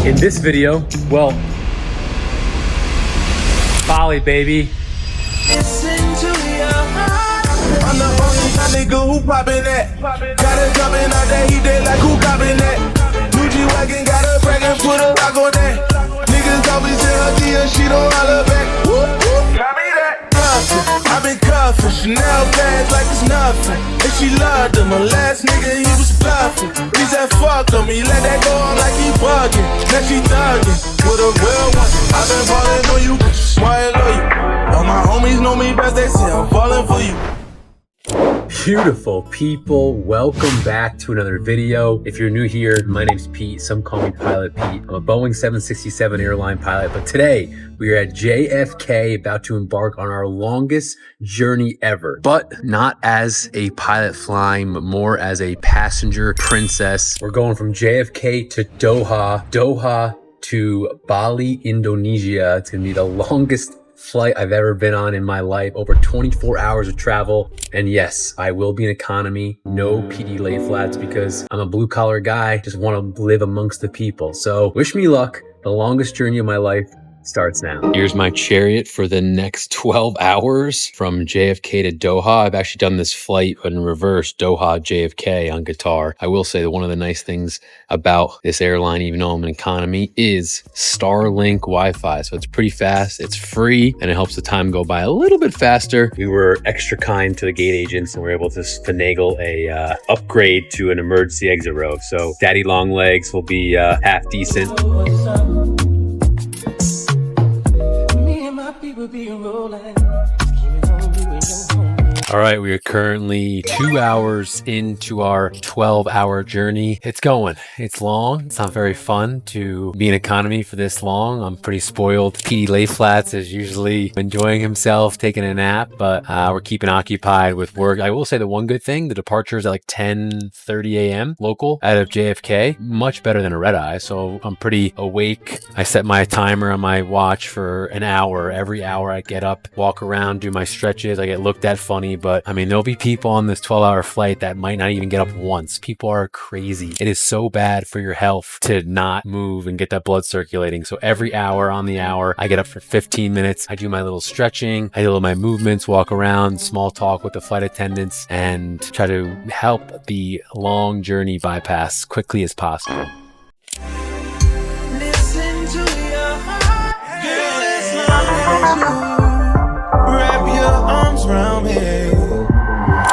In this video, well, Bali, baby. I'm the only nigga who poppin' that. Got it jumpin' out that heat, they like who coppin' that. New G-Wagon got a brag and put a rock on that. Niggas always in her D and she don't holler back. Got me that. I've been cuffin', Chanel bags like it's nothing. And she loved him, my last nigga he was bluffing. He said fuck him, he let that go on like he bugging. Now she thuggin' with a real one. I've been ballin' on you, why I love you. All my homies know me best, they say I'm fallin' for you. Beautiful people, welcome back to another video. If you're new here, my name's Pete. Some call me Pilot Pete. I'm a Boeing 767 airline pilot, but today we are at JFK about to embark on our longest journey ever, but not as a pilot flying, but more as a passenger princess. We're going from JFK to Doha to Bali, Indonesia. It's gonna be the longest flight I've ever been on in my life, over 24 hours of travel. And yes, I will be in economy, no PD lay flats, because I'm a blue collar guy, just want to live amongst the people. So wish me luck. The longest journey of my life starts now. Here's my chariot for the next 12 hours from JFK to Doha. I've actually done this flight in reverse, Doha, JFK on Qatar. I will say that one of the nice things about this airline, even though I'm an economy, is Starlink Wi-Fi. So it's pretty fast, it's free, and it helps the time go by a little bit faster. We were extra kind to the gate agents and were able to finagle a upgrade to an emergency exit row. So Daddy Long Legs will be half decent. All right, we are currently 2 hours into our 12-hour journey. It's going. It's long. It's not very fun to be in economy for this long. I'm pretty spoiled. PD lay flats is usually enjoying himself, taking a nap, but we're keeping occupied with work. I will say the one good thing, the departure is at like 10:30 a.m. local out of JFK. Much better than a red eye, so I'm pretty awake. I set my timer on my watch for an hour. Every hour I get up, walk around, do my stretches. I get looked at funny, but I mean, there'll be people on this 12-hour flight that might not even get up once. People are crazy. It is so bad for your health to not move and get that blood circulating. So every hour on the hour, I get up for 15 minutes. I do my little stretching. I do my movements, walk around, small talk with the flight attendants, and try to help the long journey bypass quickly as possible. Listen to your heart, girl, it's like wrap your arms around me.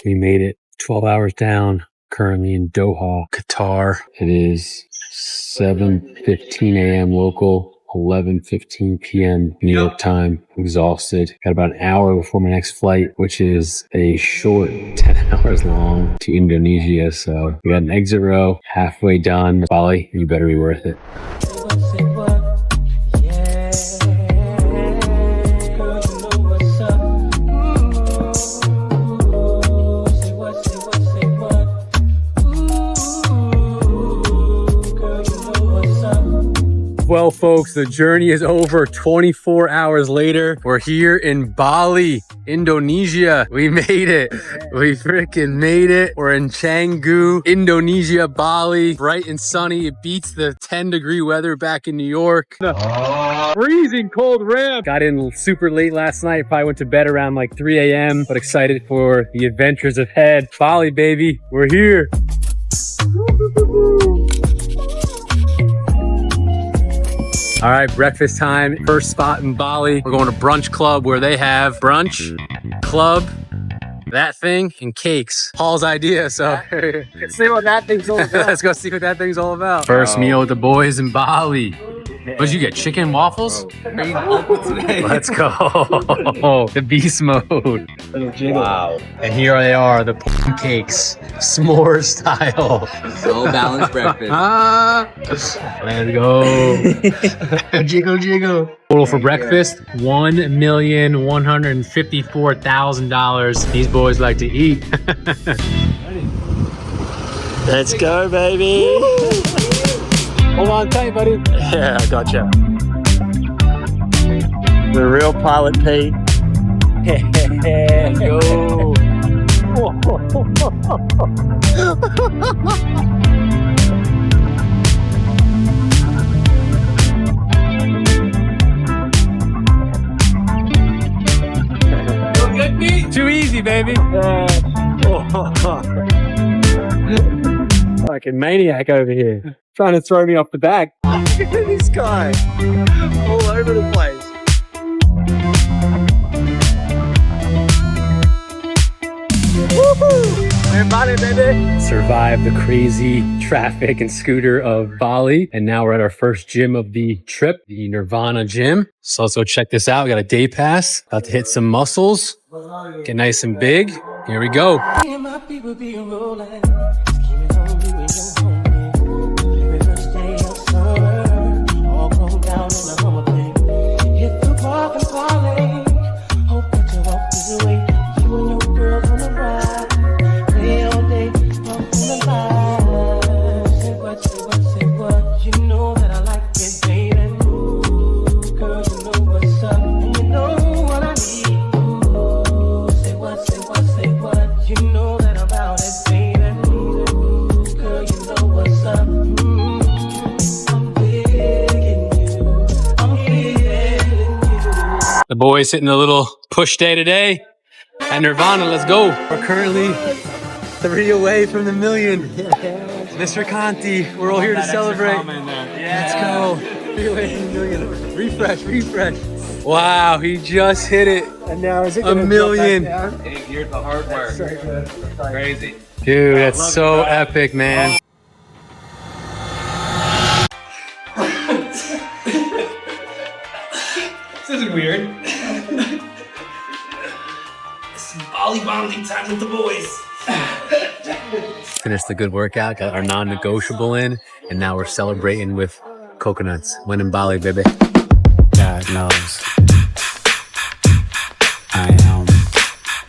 We made it 12 hours down, currently in Doha, Qatar. It is 7:15 a.m. local, 11:15 p.m. New York time. Exhausted. Got about an hour before my next flight, which is a short 10 hours long to Indonesia. So we got an exit row, halfway done. Bali, you better be worth it. Well, folks, the journey is over. 24 hours later, we're here in Bali, Indonesia. We made it. We freaking made it. We're in Canggu, Indonesia, Bali. Bright and sunny. It beats the 10-degree weather back in New York. Freezing cold ramp. Got in super late last night. Probably went to bed around like 3 a.m. But excited for the adventures ahead. Bali, baby. We're here. All right, breakfast time. First spot in Bali. We're going to Brunch Club where they have brunch, club, that thing, and cakes. Paul's idea, so Let's see what that thing's all about. let's go see what that thing's all about. First meal with the boys in Bali. What'd you get? Chicken waffles? Let's go. The beast mode. Wow. And here they are, the cakes, s'more style. So balanced breakfast. Let's go. Jiggle, jiggle. Total for breakfast, $1,154,000. These boys like to eat. Let's go, baby. Hold on tight, buddy. Yeah, I gotcha. The real Pilot Pete. Let's go. baby. Fucking maniac over here. Trying to throw me off the back. Look at this guy. All over the place. Woohoo! Everybody, baby. Survived the crazy traffic and scooter of Bali. And now we're at our first gym of the trip, the Nirvana gym. So let's go check this out. We got a day pass. About to hit some muscles. Get nice and big. Here we go. The boys hitting a little push day today at Nirvana. Let's go. We're currently 3 away from the million. Mr. Conti, we're all here to celebrate. Let's go. 3 away from the million. Refresh, refresh. Wow, he just hit it. And now is it a million? Here's the hard work. Crazy. Dude, that's so epic, man. This is weird. This is Bali bonding time with the boys. Finished the good workout, got our non-negotiable in, and now we're celebrating with coconuts. When in Bali, baby. God knows I am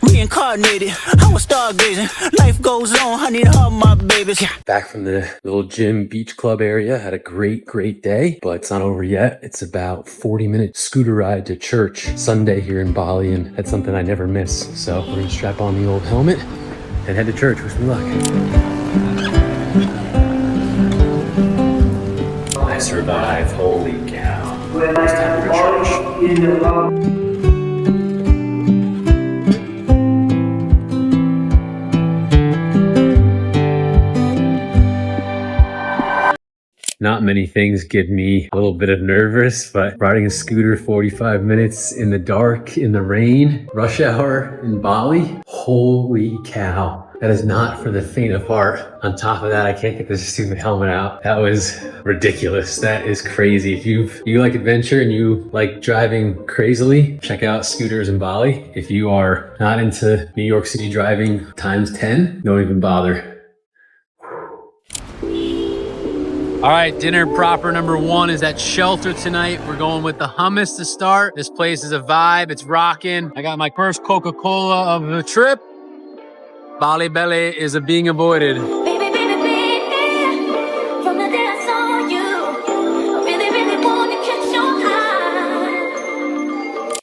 reincarnated. I was stargazing. Life goes on. I need to hug my babies. Back from the little gym beach club area. Had a great day, but it's not over yet. It's about 40-minute scooter ride to church Sunday here in Bali, and that's something I never miss. So we're gonna strap on the old helmet and head to church. Wish me luck. I survived. Holy cow. It's time for church. Not many things give me a little bit of nervous, but riding a scooter 45 minutes in the dark, in the rain, rush hour in Bali, holy cow. That is not for the faint of heart. On top of that, I can't get this stupid helmet out. That was ridiculous. That is crazy. If you like adventure and you like driving crazily, check out scooters in Bali. If you are not into New York City driving times 10, don't even bother. All right, dinner proper number 1 is at Shelter tonight. We're going with the hummus to start. This place is a vibe, it's rocking. I got my first Coca-Cola of the trip. Bali Belly is a being avoided. Baby, from the day I saw you, I really want to catch your eye.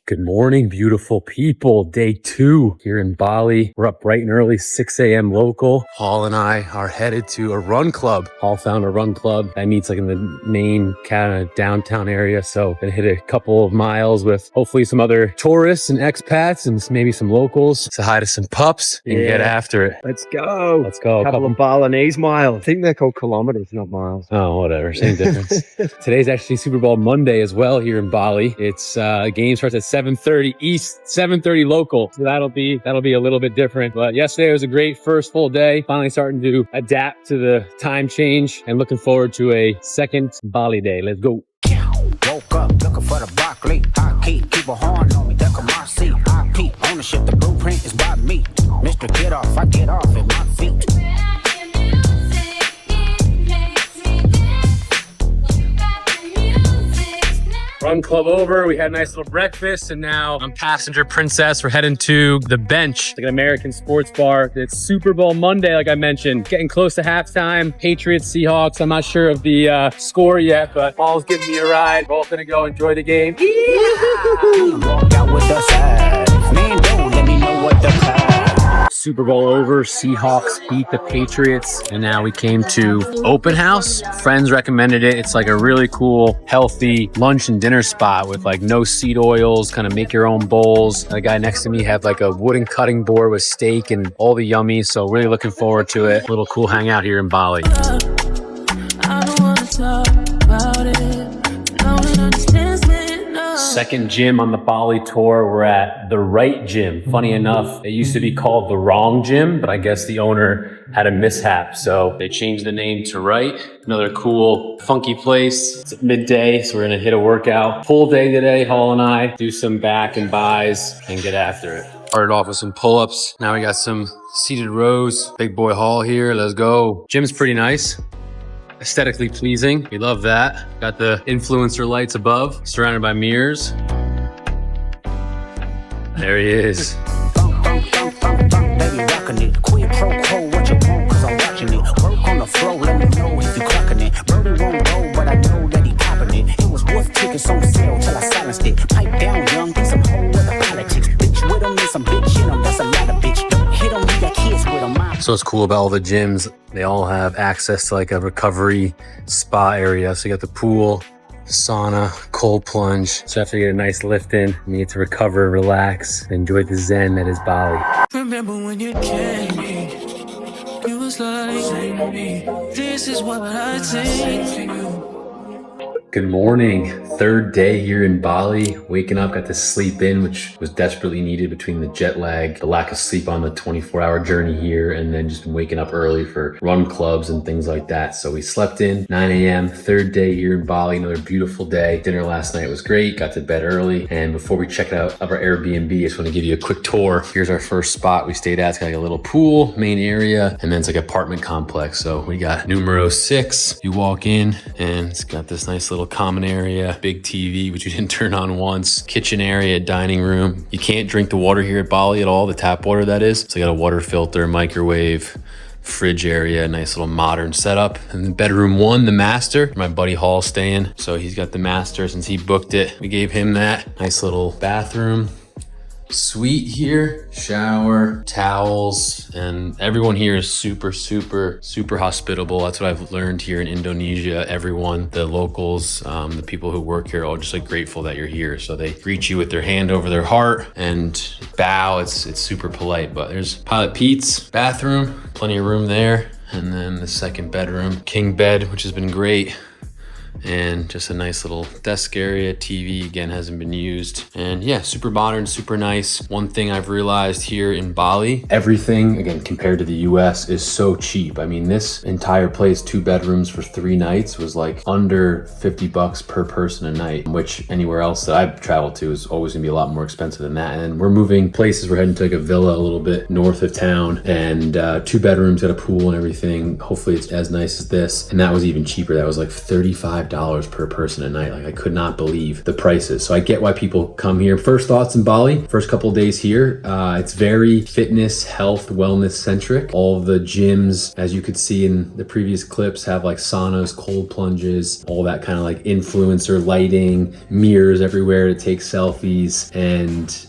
Good morning, beautiful people. Day 2 here in Bali. We're up bright and early, 6 a.m. local. Paul and I are headed to a run club. Paul found a run club that meets like in the main kind of downtown area. So gonna hit a couple of miles with hopefully some other tourists and expats and maybe some locals. Say hi to some pups and get after it. Let's go. Let's go. A couple of Balinese miles. I think they're called kilometers, not miles. Oh, whatever. Same difference. Today's actually Super Bowl Monday as well here in Bali. It's game starts at 7:30 East, 7:30 local. So that'll be a little bit different. But yesterday was a great first full day. Finally starting to adapt to the time change and looking forward to a second Bali day. Let's go. Woke up looking for the broccoli. I keep a horn on me. Duck on my seat. I peep ownership. The blueprint is by me. Mr. Get Off. I get off at my feet. Run club over. We had a nice little breakfast, and now I'm passenger princess. We're heading to the Bench, like an American sports bar. It's Super Bowl Monday, like I mentioned. Getting close to halftime. Patriots, Seahawks. I'm not sure of the score yet, but Paul's giving me a ride. Both gonna go enjoy the game. Walk out with the side. Man, don't let me know what the time. Super Bowl over, Seahawks beat the Patriots, and now we came to Open House. Friends recommended it. It's like a really cool, healthy lunch and dinner spot with like no seed oils, kind of make your own bowls. The guy next to me had like a wooden cutting board with steak and all the yummies, so really looking forward to it. A little cool hangout here in Bali. I don't wanna talk about it. No one understands me, no. Second gym on the Bali tour. We're at the Right Gym. Funny enough, it used to be called the Wrong Gym, but I guess the owner had a mishap, so they changed the name to Right. Another cool, funky place. It's midday, so we're gonna hit a workout. Full day today, Hall and I. Do some back and buys and get after it. Started off with some pull-ups. Now we got some seated rows. Big boy Hall here, let's go. Gym's pretty nice. Aesthetically pleasing. We love that. Got the influencer lights above, surrounded by mirrors. There he is. Baby rockin' it. Quid pro quo, what you want, 'cause I'm watching it. Work on the floor, let me know if you clocking it. Brody won't go, but I know that he popping it. It was worth tickets on sale till I silenced it. Pipe down, young, get some whole other politics. Bitch with him, and some bitch in him, that's a lot of bitch. Don't hit him, you got kids with him. So what's cool about all the gyms, they all have access to like a recovery spa area. So you got the pool, sauna, cold plunge. So after you get a nice lift in, you get to recover, relax, enjoy the zen that is Bali. Remember when you came me, you was like, this is what I take to you. Good morning. Third day here in Bali. Waking up, got to sleep in, which was desperately needed between the jet lag, the lack of sleep on the 24-hour journey here, and then just waking up early for run clubs and things like that. So we slept in, 9 a.m., third day here in Bali, another beautiful day. Dinner last night was great, got to bed early. And before we check out of our Airbnb, I just want to give you a quick tour. Here's our first spot we stayed at. It's got like a little pool, main area, and then it's like an apartment complex. So we got numero 6. You walk in and it's got this nice little common area, big TV, which you didn't turn on once, kitchen area, dining room. You can't drink the water here at Bali at all, the tap water that is. So you got a water filter, microwave, fridge area, nice little modern setup. And then bedroom 1, the master, my buddy Hall staying. So he's got the master since he booked it. We gave him that. Nice little bathroom. Suite here, shower, towels, and everyone here is super hospitable. That's what I've learned here in Indonesia. Everyone, the locals, the people who work here, are all just like grateful that you're here. So they greet you with their hand over their heart and bow. It's super polite. But there's Pilot Pete's bathroom, plenty of room there, and then the second bedroom, king bed, which has been great. And just a nice little desk area. TV again hasn't been used, and yeah, super modern, super nice. One thing I've realized here in Bali, everything again compared to the US is so cheap. I mean, this entire place, 2 bedrooms for 3 nights, was like under $50 per person a night, which anywhere else that I've traveled to is always gonna be a lot more expensive than that. And we're moving places. We're heading to like a villa a little bit north of town, and 2 bedrooms, got a pool and everything. Hopefully it's as nice as this, and that was even cheaper. That was like $35 per person a night. Like, I could not believe the prices. So I get why people come here. First thoughts in Bali, first couple of days here, it's very fitness, health, wellness centric. All of the gyms, as you could see in the previous clips, have like saunas, cold plunges, all that kind of like influencer lighting, mirrors everywhere to take selfies, and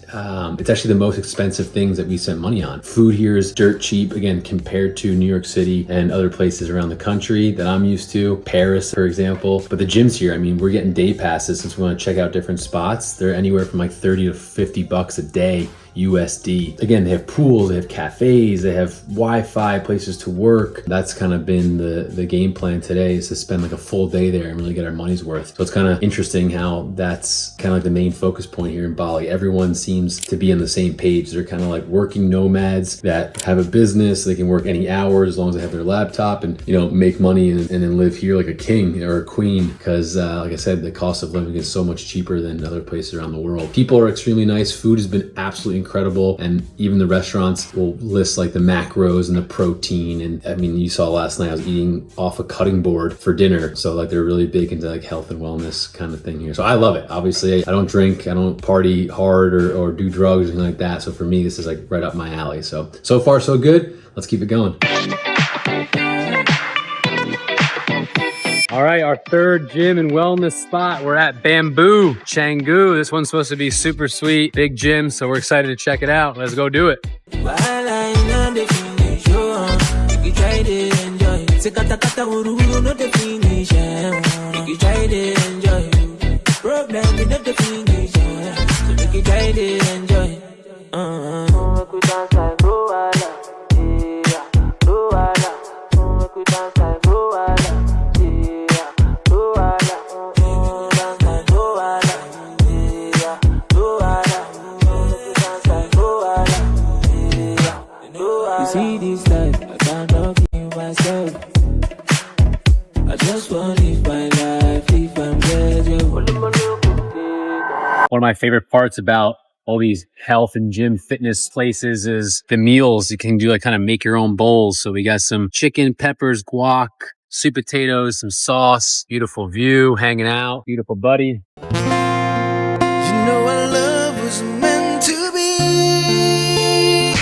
it's actually the most expensive things that we spent money on. Food here is dirt cheap, again, compared to New York City and other places around the country that I'm used to, Paris, for example. But the gyms here, I mean, we're getting day passes since we want to check out different spots. They're anywhere from like 30 to 50 bucks a day. USD. Again, they have pools, they have cafes, they have Wi-Fi, places to work. That's kind of been the game plan today, is to spend like a full day there and really get our money's worth. So it's kind of interesting how that's kind of like the main focus point here in Bali. Everyone seems to be on the same page. They're kind of like working nomads that have a business. They can work any hours as long as they have their laptop and, you know, make money and then live here like a king or a queen. Because like I said, the cost of living is so much cheaper than other places around the world. People are extremely nice. Food has been absolutely incredible, and even the restaurants will list like the macros and the protein. And I mean, you saw last night I was eating off a cutting board for dinner, so like they're really big into like health and wellness kind of thing here. So I love it. Obviously I don't drink, I don't party hard or do drugs or anything like that, so for me this is like right up my alley. So far so good. Let's keep it going. All right, our third gym and wellness spot. We're at Bamboo, Canggu. This one's supposed to be super sweet, big gym, so we're excited to check it out. Let's go do it. try to enjoy. Say kata kata uru uru no the finish. Make you try to enjoy. Problem in the finish. So make you try to enjoy. Make you dance like Luwatu. Yeah, Luwatu. Make you dance like Luwatu. Yeah, Luwatu. Dance like Luwatu. Yeah, Luwatu. Make you dance like Luwatu. Yeah. You see this life, I can't talk to myself. I just want to live my life, live and pleasure. One of my favorite parts about all these health and gym fitness places is the meals. You can do like kind of make your own bowls. So we got some chicken, peppers, guac, sweet potatoes, some sauce, beautiful view, hanging out, beautiful buddy. You know our love was meant to be.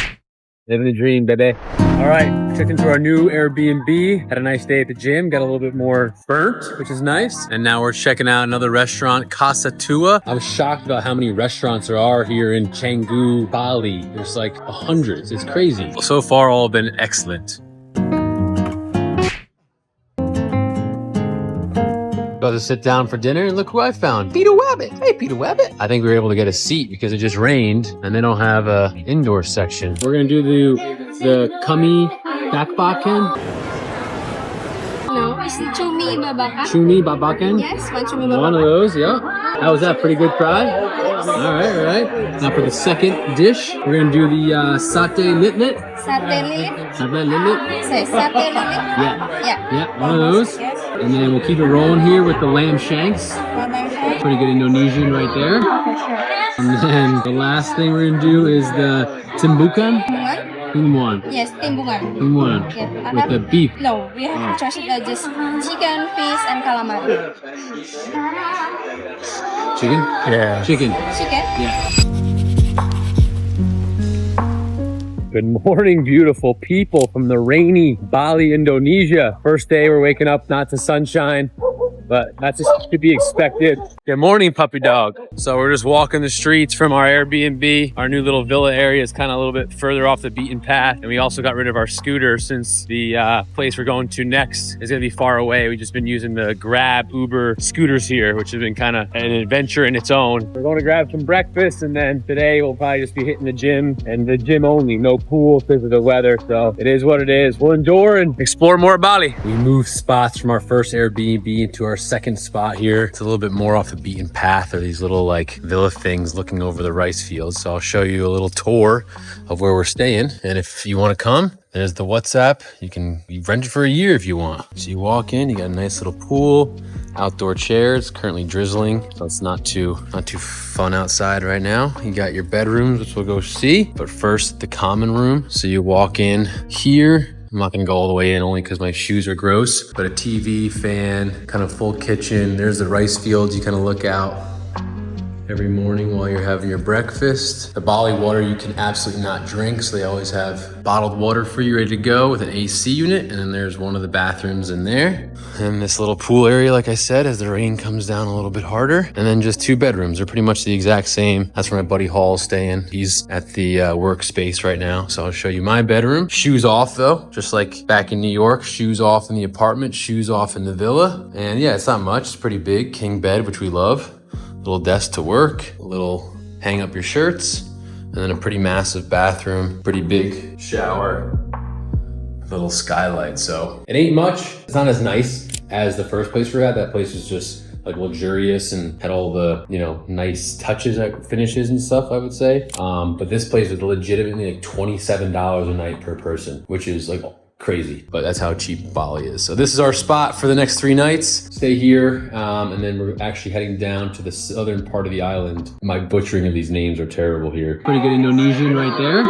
Living the dream, baby. All right, checked into our new Airbnb. Had a nice day at the gym. Got a little bit more burnt, which is nice. And now we're checking out another restaurant, Casa Tua. I was shocked about how many restaurants there are here in Canggu, Bali. There's like hundreds. It's crazy. So far, all have been excellent. About to sit down for dinner, and look who I found. Peter Wabbit. Hey, Peter Wabbit. I think we were able to get a seat because it just rained and they don't have a indoor section. We're gonna do the kami bakbakan. No, it's Chumi Babakan. Chumi babakan. Yes, one Chumi Babakan. One of those, yeah. How was that? Pretty good fry? All right. Now for the second dish, we're gonna do the satay litlit. Satay lilit. Satay litlit. Say satay lilit. Yeah. Yeah. One of those. Yes. And then we'll keep it rolling here with the lamb shanks. Okay. Pretty good Indonesian right there. And then the last thing we're gonna do is the timbukan. Timbungan. Yes, timbungan. Timbungan. Yes. With the beef. No, we have just chicken, fish, and calamari. Chicken? Yeah. Chicken. Chicken? Yeah. Good morning, beautiful people from the rainy Bali, Indonesia. First day, we're waking up not to sunshine, but that's just to be expected. Good morning, puppy dog. So we're just walking the streets from our Airbnb. Our new little villa area is kind of a little bit further off the beaten path. And we also got rid of our scooter since the place we're going to next is gonna be far away. We've just been using the Grab, Uber scooters here, which has been kind of an adventure in its own. We're going to grab some breakfast, and then today we'll probably just be hitting the gym, and the gym only, no pool because of the weather. So it is what it is. We'll endure and explore more Bali. We moved spots from our first Airbnb into our second spot here. It's a little bit more off the beaten path. There are these little like villa things looking over the rice fields. So I'll show you a little tour of where we're staying. And if you want to come, there's the WhatsApp. You can rent it for a year if you want. So you walk in, you got a nice little pool, outdoor chairs, currently drizzling. So it's not too fun outside right now. You got your bedrooms, which we'll go see. But first, the common room. So you walk in here. I'm not gonna go all the way in only because my shoes are gross, but a TV, fan, kind of full kitchen. There's the rice fields. You kind of look out every morning while you're having your breakfast. The Bali water you can absolutely not drink, so they always have bottled water for you ready to go with an AC unit. And then there's one of the bathrooms in there. And this little pool area, like I said, as the rain comes down a little bit harder. And then just two bedrooms. They're pretty much the exact same. That's where my buddy Hall is staying. He's at the workspace right now. So I'll show you my bedroom. Shoes off though, just like back in New York. Shoes off in the apartment, shoes off in the villa. And yeah, it's not much. It's pretty big. King bed, which we love. Little desk to work, a little hang up your shirts, and then a pretty massive bathroom, pretty big shower, little skylight. So it ain't much. It's not as nice as the first place we were at. That place was just like luxurious and had all the, you know, nice touches, like finishes and stuff, I would say. But this place was legitimately like $27 a night per person, which is like crazy, but that's how cheap Bali is. So this is our spot for the next 3 nights. Stay here, and then we're actually heading down to the southern part of the island. My butchering of these names are terrible here. Pretty good Indonesian right there.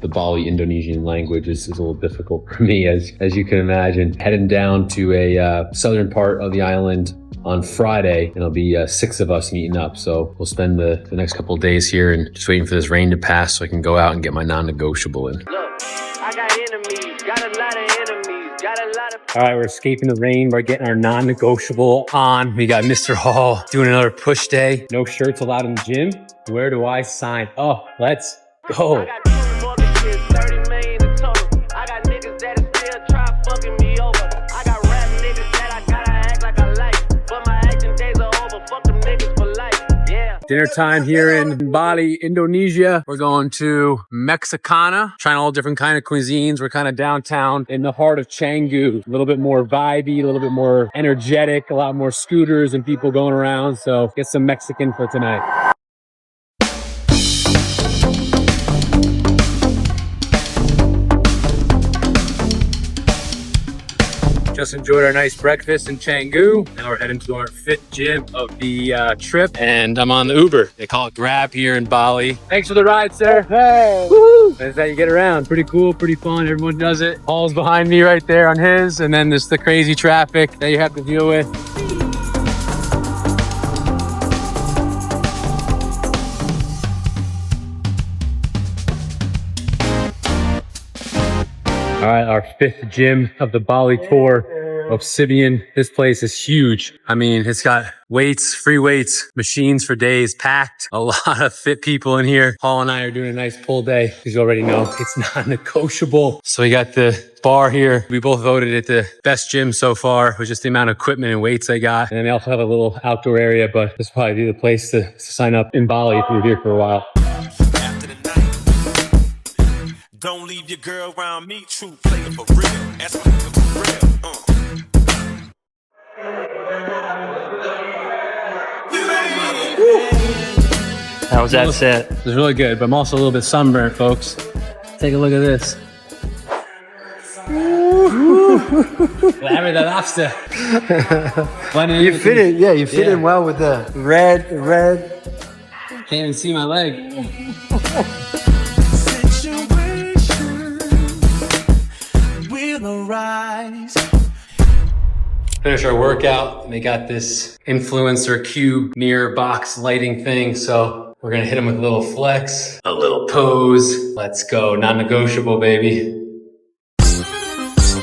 The Bali Indonesian language is a little difficult for me, as you can imagine. Heading down to a southern part of the island on Friday, and it'll be 6 of us meeting up. So we'll spend the next couple of days here and just waiting for this rain to pass so I can go out and get my non-negotiable in. All right, we're escaping the rain. We're getting our non-negotiable on. We got Mr. Hall doing another push day. No shirts allowed in the gym. Where do I sign? Oh, let's go. Dinner time here in Bali, Indonesia. We're going to Mexicana, trying all different kind of cuisines. We're kind of downtown in the heart of Canggu. A little bit more vibey, a little bit more energetic, a lot more scooters and people going around. So get some Mexican for tonight. Just enjoyed our nice breakfast in Canggu. Now we're heading to our 5th gym of the trip. And I'm on the Uber. They call it Grab here in Bali. Thanks for the ride, sir. Hey. Woo! That's how you get around. Pretty cool, pretty fun. Everyone does it. Paul's behind me right there on his. And then there's the crazy traffic that you have to deal with. All right, our 5th gym of the Bali tour, Obsidian. This place is huge. I mean, it's got weights, free weights, machines for days, packed. A lot of fit people in here. Paul and I are doing a nice pull day because you already know it's non-negotiable. So we got the bar here. We both voted it the best gym so far. It was just the amount of equipment and weights they got. And then they also have a little outdoor area, but this will probably be the place to sign up in Bali if you're here for a while. Don't leave your girl around me, true player for real. That's my nigga for real. How was that set? It was really good, but I'm also a little bit sunburned, folks. Take a look at this. Larry the lobster. You fit it, yeah, you fit in well with the red. Can't even see my leg. Finish our workout and they got this influencer cube mirror box lighting thing. So we're gonna hit them with a little flex, a little pose. Let's go, non-negotiable, baby.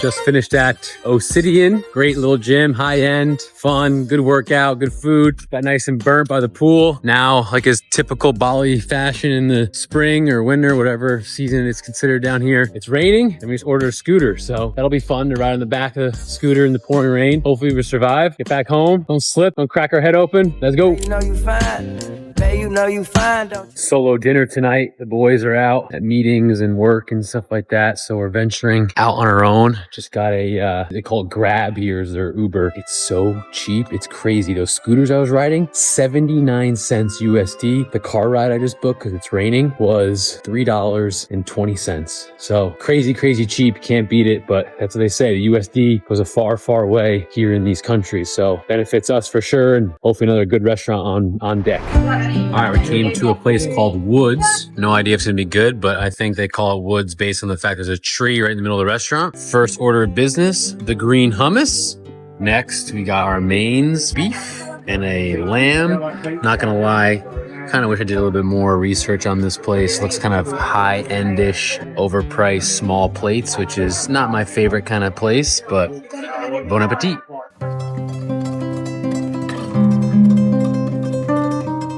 Just finished at Obsidian. Great little gym, high end, fun, good workout, good food. Got nice and burnt by the pool. Now, like is typical Bali fashion in the spring or winter, whatever season it's considered down here, it's raining and we just ordered a scooter. So that'll be fun to ride on the back of the scooter in the pouring rain. Hopefully we survive, get back home, don't slip, don't crack our head open. Let's go. You know you fine. Babe, you know you fine, don't you? Solo dinner tonight. The boys are out at meetings and work and stuff like that. So we're venturing out on our own. Just got a, they call it Grab here, is their Uber. It's so cheap. It's crazy. Those scooters I was riding, 79 cents USD. The car ride I just booked because it's raining was $3.20. So crazy, crazy cheap. Can't beat it. But that's what they say. The USD goes a far, far way here in these countries. So benefits us for sure. And hopefully another good restaurant on deck. All right, we came to a place called Woods. No idea if it's gonna be good, but I think they call it Woods based on the fact there's a tree right in the middle of the restaurant. First order of business, the green hummus. Next, we got our mains, beef and a lamb. Not gonna lie, kind of wish I did a little bit more research on this place. Looks kind of high-endish, overpriced small plates, which is not my favorite kind of place, but bon appetit.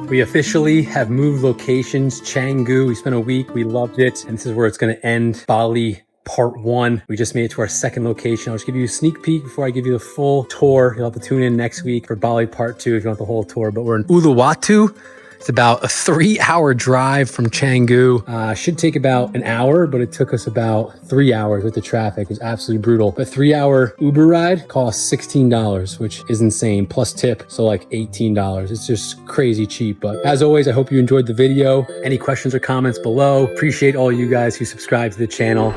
We officially have moved locations, Canggu. We spent a week, we loved it. And this is where it's gonna end, Bali Part 1. We just made it to our 2nd location. I'll just give you a sneak peek before I give you the full tour. You'll have to tune in next week for Bali Part 2 if you want the whole tour. But we're in Uluwatu. It's about a 3-hour drive from Canggu. Should take about an hour, but it took us about 3 hours with the traffic. It was absolutely brutal. A 3-hour Uber ride costs $16, which is insane, plus tip, so like $18. It's just crazy cheap. But as always, I hope you enjoyed the video. Any questions or comments below. Appreciate all you guys who subscribe to the channel.